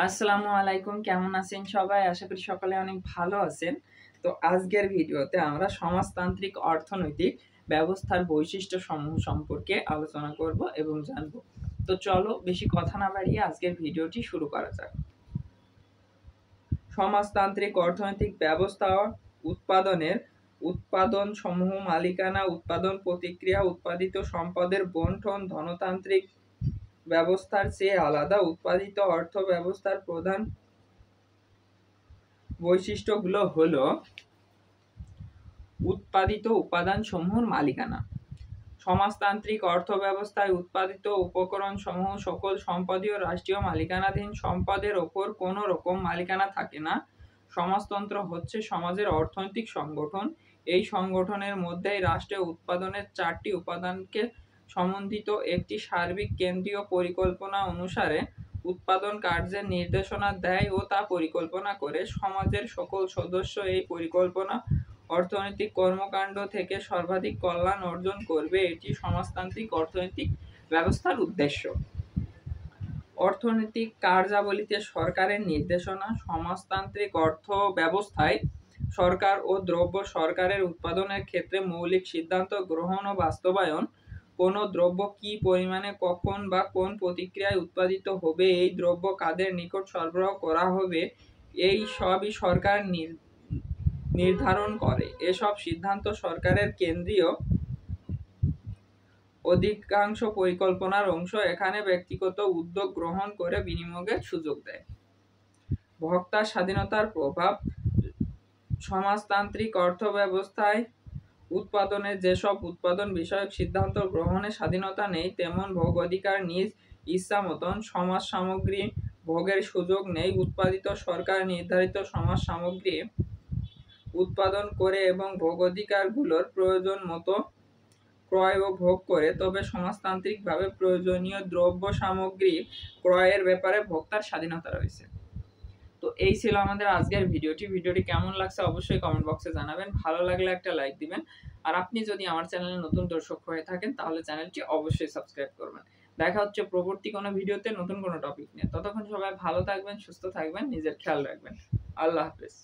আসসালামু আলাইকুম, কেমন আছেন সবাই? আশা করি সকলে অনেক ভালো আছেন। তো আজকের ভিডিওতে আমরা সমাজতান্ত্রিক অর্থনৈতিক ব্যবস্থার বৈশিষ্ট্যসমূহ সম্পর্কে আলোচনা করব এবং জানব। তো চলো বেশি কথা না বাড়িয়ে আজকের ভিডিওটি শুরু করা যাক। সমাজতান্ত্রিক অর্থনৈতিক ব্যবস্থা উৎপাদন সমূহ মালিকানা, উৎপাদন প্রতিক্রিয়া, উৎপাদিত সম্পদের বণ্টন ধনতান্ত্রিক ব্যবস্থার চেয়ে আলাদা। উৎপাদিত অর্থ ব্যবস্থার প্রধান বৈশিষ্ট্যগুলো হলো উৎপাদিত উপাদানসমূহের মালিকানা। সমাজতান্ত্রিক অর্থব্যবস্থায় উৎপাদিত উপকরণসমূহ সকল সম্পদীয় রাষ্ট্রীয় মালিকানাধীন সম্পদের ওপর কোনো রকম মালিকানা থাকে না। সমাজতন্ত্র হচ্ছে সমাজের অর্থনৈতিক সংগঠন। এই সংগঠনের মধ্যেই রাষ্ট্রের উৎপাদনের 4টি উপাদানকে সমন্বিত একটি সার্বিক কেন্দ্রীয় পরিকল্পনা অনুসারে উৎপাদন কার্যের নির্দেশনা দেয় ও তা পরিকল্পনা করে। সমাজের সকল সদস্য এই পরিকল্পনা অর্থনৈতিক কর্মকাণ্ড থেকে সর্বাধিক কল্যাণ অর্জন করবে, এটি সমাজতান্ত্রিক অর্থনৈতিক ব্যবস্থার উদ্দেশ্য। অর্থনৈতিক কার্যাবলীতে সরকারের নির্দেশনা। সমাজতান্ত্রিক অর্থ ব্যবস্থায় সরকার ও দ্রব্য সরকারের উৎপাদনের ক্ষেত্রে মৌলিক সিদ্ধান্ত গ্রহণ ও বাস্তবায়ন। কোনো দ্রব্য কি পরিমাণে, কখন বা কোন প্রতিক্রিয়ায় উৎপাদিত হবে, এই দ্রব্য কাদের নিকট সরবরাহ করা হবে, এই সবই সরকার নির্ধারণ করে। এসব সিদ্ধান্ত সরকারের কেন্দ্রীয় অধিকাংশ পরিকল্পনার অংশ। এখানে ব্যক্তিগত উদ্যোগ গ্রহণ করে বিনিয়োগের সুযোগ দেয়। ভোক্তার স্বাধীনতার প্রভাব। সমাজতান্ত্রিক অর্থব্যবস্থায় উৎপাদনের যেসব উৎপাদন বিষয়ক সিদ্ধান্ত গ্রহণের স্বাধীনতা নেই, তেমন ভোগ অধিকার নিজ ইচ্ছা মতন সমাজ সামগ্রী ভোগের সুযোগ নেই। উৎপাদিত সরকার নির্ধারিত সমাজ সামগ্রী উৎপাদন করে এবং ভোগ অধিকারগুলোর প্রয়োজন মতো ক্রয় ও ভোগ করে, তবে সমাজতান্ত্রিকভাবে প্রয়োজনীয় দ্রব্য সামগ্রী ক্রয়ের ব্যাপারে ভোক্তার স্বাধীনতা রয়েছে। তো এই ছিল আমাদের আজকের ভিডিওটি কেমন লাগছে অবশ্যই কমেন্ট বক্সে জানাবেন। ভালো লাগলে একটা লাইক দিবেন। আর আপনি যদি আমার চ্যানেলে নতুন দর্শক হয়ে থাকেন তাহলে চ্যানেলটি অবশ্যই সাবস্ক্রাইব করবেন। দেখা হচ্ছে পরবর্তী কোনো ভিডিওতে নতুন কোনো টপিক নিয়ে। ততক্ষণ সবাই ভালো থাকবেন, সুস্থ থাকবেন, নিজের খেয়াল রাখবেন। আল্লাহ হাফেজ।